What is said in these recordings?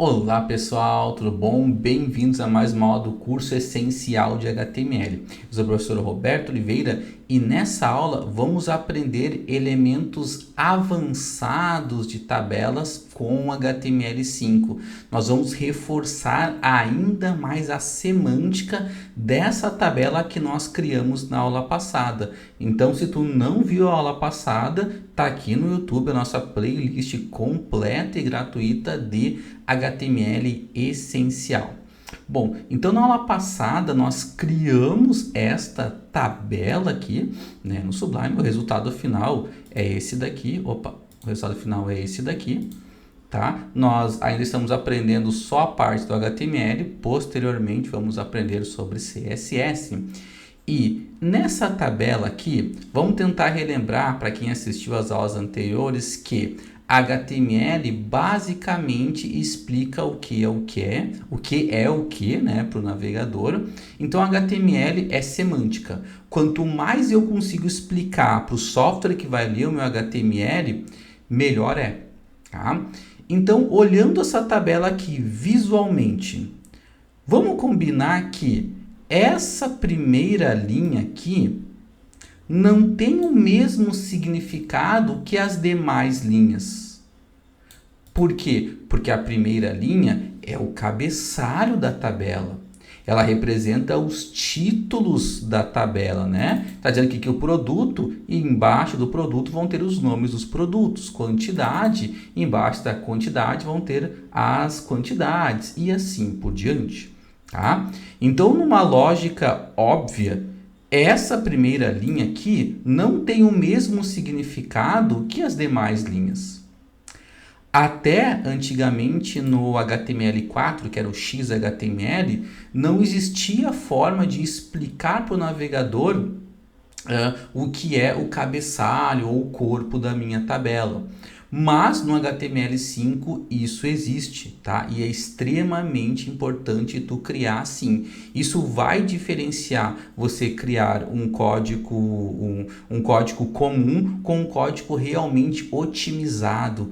Olá pessoal, tudo bom? Bem-vindos a mais uma aula do curso essencial de HTML. Eu sou o professor Roberto Oliveira e nessa aula vamos aprender elementos avançados de tabelas com HTML5. Nós vamos reforçar ainda mais a semântica dessa tabela que nós criamos na aula passada. Então, se tu não viu a aula passada, tá aqui no YouTube a nossa playlist completa e gratuita de HTML essencial. Bom, então na aula passada nós criamos esta tabela aqui, né, no Sublime. O resultado final é esse daqui. O resultado final é esse daqui, tá? Nós ainda estamos aprendendo só a parte do HTML, posteriormente vamos aprender sobre CSS. E nessa tabela aqui, vamos tentar relembrar para quem assistiu às aulas anteriores que HTML basicamente explica o que é o que, né, para o navegador. Então, HTML é semântica. Quanto mais eu consigo explicar para o software que vai ler o meu HTML, melhor é. Tá? Então, olhando essa tabela aqui visualmente, vamos combinar que essa primeira linha aqui não tem o mesmo significado que as demais linhas. Por quê? Porque a primeira linha é o cabeçalho da tabela. Ela representa os títulos da tabela, né? Está dizendo aqui que o produto, e embaixo do produto vão ter os nomes dos produtos. Quantidade, embaixo da quantidade vão ter as quantidades e assim por diante. Tá? Então, numa lógica óbvia, essa primeira linha aqui não tem o mesmo significado que as demais linhas. Até antigamente no HTML4, que era o XHTML, não existia forma de explicar para o navegador o que é o cabeçalho ou o corpo da minha tabela. Mas no HTML5 isso existe, tá? E é extremamente importante tu criar sim. Isso vai diferenciar você criar um código comum com um código realmente otimizado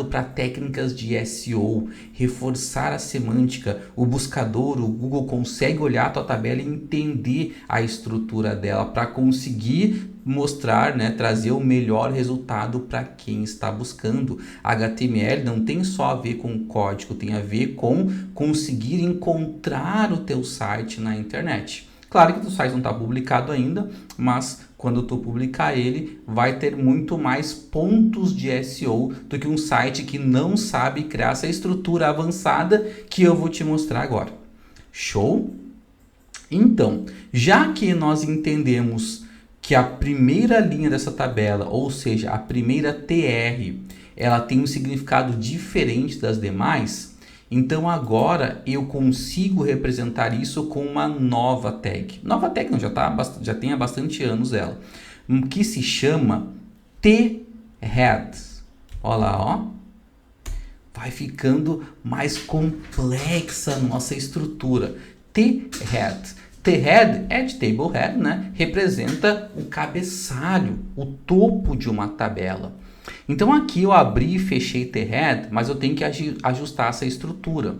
para técnicas de SEO, reforçar a semântica. O buscador, o Google consegue olhar a tua tabela e entender a estrutura dela para conseguir mostrar, né, trazer o melhor resultado para quem está buscando. HTML não tem só a ver com código, tem a ver com conseguir encontrar o teu site na internet. Claro que o site não está publicado ainda, mas quando tu publicar ele, vai ter muito mais pontos de SEO do que um site que não sabe criar essa estrutura avançada que eu vou te mostrar agora. Show? Então, já que nós entendemos que a primeira linha dessa tabela, ou seja, a primeira TR, ela tem um significado diferente das demais, então agora eu consigo representar isso com uma nova tag. Nova tag não, já tem há bastante anos ela, que se chama T-Head. Olha lá, ó. Vai ficando mais complexa a nossa estrutura. T-Head. T-head é de table head, né? Representa o cabeçalho, o topo de uma tabela. Então aqui eu abri e fechei T-head, mas eu tenho que ajustar essa estrutura.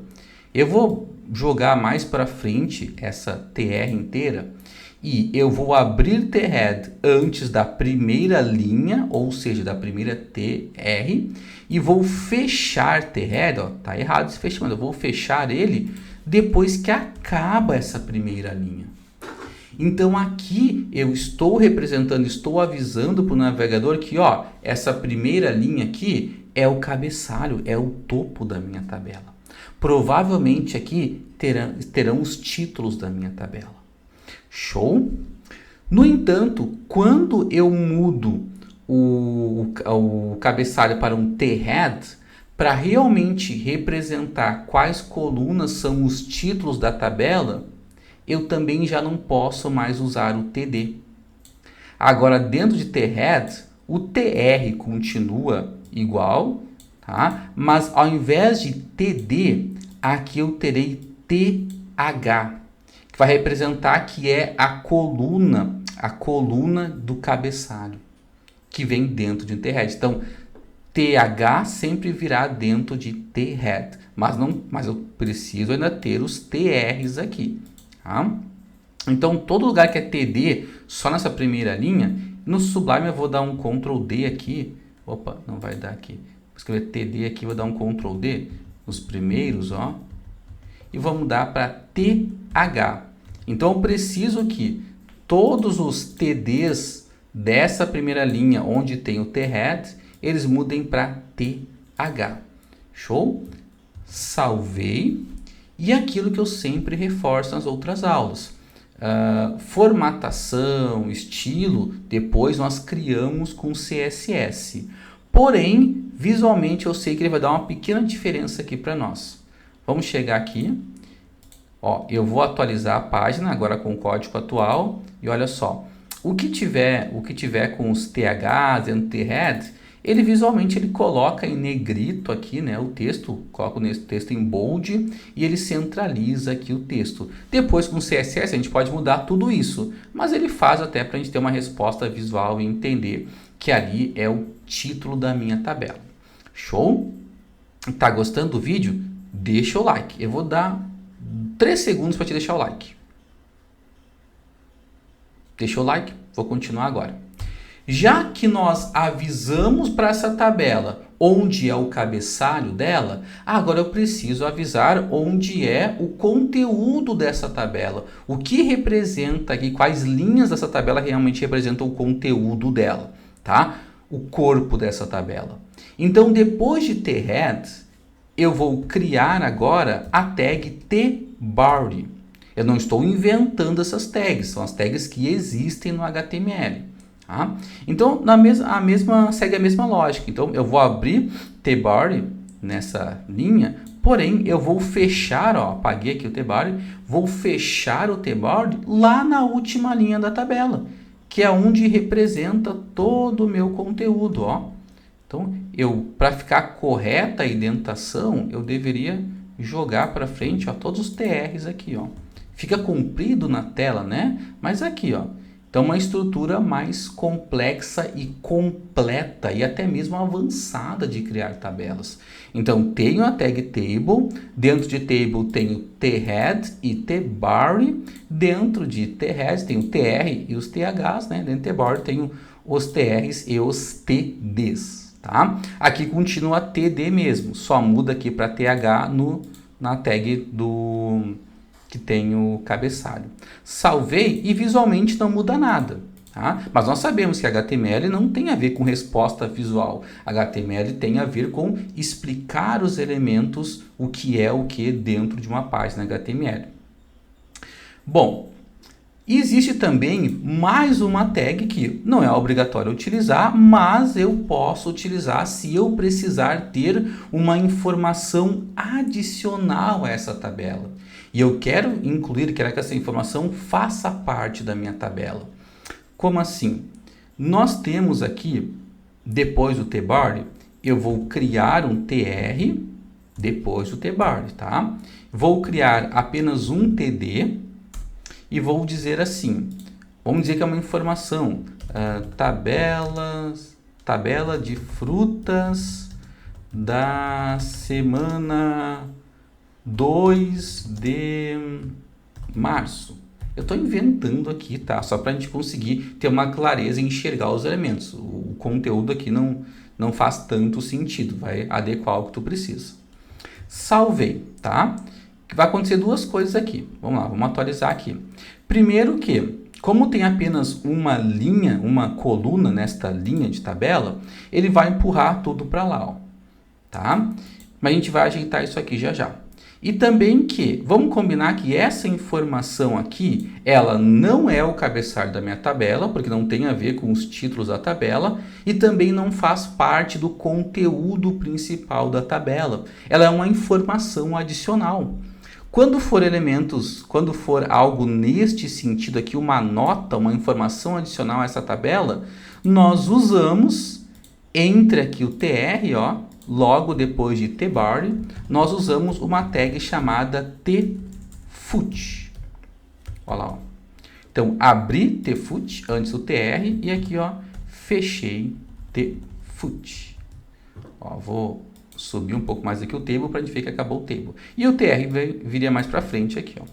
Eu vou jogar mais para frente essa TR inteira e eu vou abrir T-head antes da primeira linha, ou seja, da primeira TR, e vou fechar T-head, ó, tá errado esse fechamento, eu vou fechar ele depois que acaba essa primeira linha. Então aqui eu estou representando, estou avisando para o navegador que ó, essa primeira linha aqui é o cabeçalho, é o topo da minha tabela. Provavelmente aqui terão os títulos da minha tabela. Show? No entanto, quando eu mudo o cabeçalho para um T-head, para realmente representar quais colunas são os títulos da tabela, eu também já não posso mais usar o TD. Agora, dentro de T-head, o TR continua igual, tá? Mas ao invés de TD, aqui eu terei TH, que vai representar que é a coluna do cabeçalho, que vem dentro de um T-head. Então, TH sempre virá dentro de THEAD, mas eu preciso ainda ter os TRs aqui, tá? Então, todo lugar que é TD, só nessa primeira linha, no Sublime eu vou dar um Ctrl D aqui. Opa, não vai dar aqui. Vou escrever TD aqui, vou dar um Ctrl D nos primeiros, ó. E vou mudar para TH. Então, eu preciso que todos os TDs dessa primeira linha, onde tem o THEAD, eles mudem para TH. Show? Salvei. E aquilo que eu sempre reforço nas outras aulas. Formatação, estilo, depois nós criamos com CSS. Porém, visualmente eu sei que ele vai dar uma pequena diferença aqui para nós. Vamos chegar aqui. Ó, eu vou atualizar a página agora com o código atual. E olha só, o que tiver com os THs e THEAD, ele visualmente ele coloca em negrito aqui, né, o texto, coloca o texto em bold e ele centraliza aqui o texto. Depois com o CSS a gente pode mudar tudo isso, mas ele faz até para a gente ter uma resposta visual e entender que ali é o título da minha tabela. Show? Tá gostando do vídeo? Deixa o like. Eu vou dar 3 segundos para te deixar o like. Deixou o like? Vou continuar agora. Já que nós avisamos para essa tabela onde é o cabeçalho dela, agora eu preciso avisar onde é o conteúdo dessa tabela. O que representa aqui, quais linhas dessa tabela realmente representam o conteúdo dela, tá? O corpo dessa tabela. Então, depois de THEAD, eu vou criar agora a tag tbody. Eu não estou inventando essas tags, são as tags que existem no HTML. Tá? Então, segue a mesma lógica. Então, eu vou abrir tbody nessa linha, porém, eu vou fechar, ó, apaguei aqui o tbody, vou fechar o tbody lá na última linha da tabela, que é onde representa todo o meu conteúdo, ó. Então, para ficar correta a indentação, eu deveria jogar para frente, ó, todos os TRs aqui, ó. Fica comprido na tela, né? Mas aqui, ó. Então, uma estrutura mais complexa e completa e até mesmo avançada de criar tabelas. Então, tenho a tag table, dentro de table tenho thead e tbody, dentro de thead tenho tr e os ths, né? Dentro de tbody tenho os trs e os tds, tá? Aqui continua td mesmo, só muda aqui para th na tag que tem o cabeçalho. Salvei e visualmente não muda nada. Tá? Mas nós sabemos que HTML não tem a ver com resposta visual. HTML tem a ver com explicar os elementos, o que é o que dentro de uma página HTML. Bom, existe também mais uma tag que não é obrigatório utilizar, mas eu posso utilizar se eu precisar ter uma informação adicional a essa tabela. E eu quero que essa informação faça parte da minha tabela. Como assim? Nós temos aqui, depois do tbody, eu vou criar um tr depois do tbody, tá? Vou criar apenas um td e vou dizer assim, vamos dizer que é uma informação, tabela de frutas da semana 2 de março. Eu estou inventando aqui, tá? Só para a gente conseguir ter uma clareza e enxergar os elementos. O conteúdo aqui não faz tanto sentido, vai adequar ao que tu precisa. Salvei, tá? Vai acontecer duas coisas aqui. Vamos lá, vamos atualizar aqui. Primeiro que, como tem apenas uma linha, uma coluna nesta linha de tabela, ele vai empurrar tudo para lá, ó, tá? Mas a gente vai ajeitar isso aqui já já. E também que, vamos combinar que essa informação aqui, ela não é o cabeçalho da minha tabela, porque não tem a ver com os títulos da tabela, e também não faz parte do conteúdo principal da tabela. Ela é uma informação adicional. Quando for algo neste sentido aqui, uma nota, uma informação adicional a essa tabela, nós usamos, entre aqui o tr, ó, logo depois de tbody, nós usamos uma tag chamada tfoot. Olha lá, ó. Então, abri tfoot antes do tr e aqui, ó, fechei tfoot. Ó, vou subir um pouco mais aqui o table para a gente ver que acabou o table. E o TR viria mais para frente aqui, ó.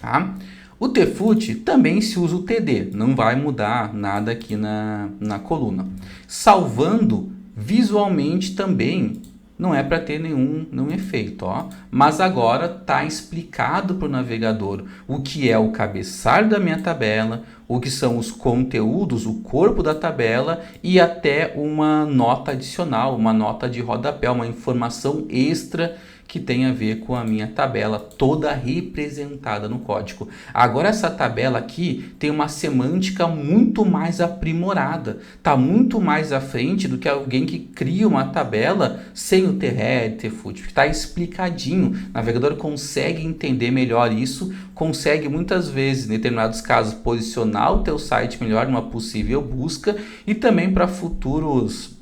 Tá? O TFUT também se usa o TD, não vai mudar nada aqui na coluna. Salvando visualmente também não é para ter nenhum efeito, ó. Mas agora está explicado para o navegador o que é o cabeçalho da minha tabela, o que são os conteúdos, o corpo da tabela e até uma nota adicional, uma nota de rodapé, uma informação extra que tem a ver com a minha tabela toda representada no código. Agora essa tabela aqui tem uma semântica muito mais aprimorada, está muito mais à frente do que alguém que cria uma tabela sem o THEAD, TFUT, está explicadinho, o navegador consegue entender melhor isso, consegue muitas vezes, em determinados casos, posicionar o teu site melhor numa possível busca e também para futuras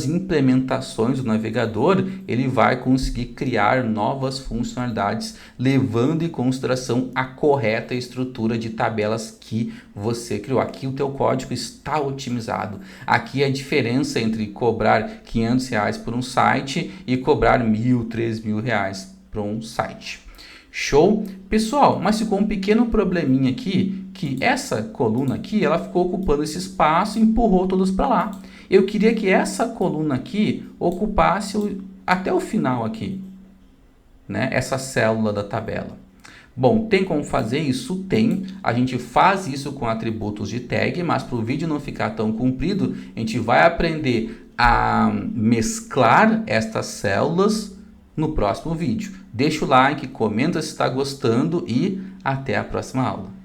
implementações do navegador, ele vai conseguir criar novas funcionalidades, levando em consideração a correta estrutura de tabelas que você criou. Aqui o teu código está otimizado. Aqui a diferença entre cobrar R$500 por um site e cobrar R$1.000, R$3.000 por um site. Show? Pessoal, mas ficou um pequeno probleminha aqui, que essa coluna aqui, ela ficou ocupando esse espaço e empurrou todos para lá. Eu queria que essa coluna aqui ocupasse até o final aqui, né? Essa célula da tabela. Bom, tem como fazer isso? Tem. A gente faz isso com atributos de tag, mas para o vídeo não ficar tão comprido, a gente vai aprender a mesclar estas células no próximo vídeo. Deixa o like, comenta se está gostando e até a próxima aula.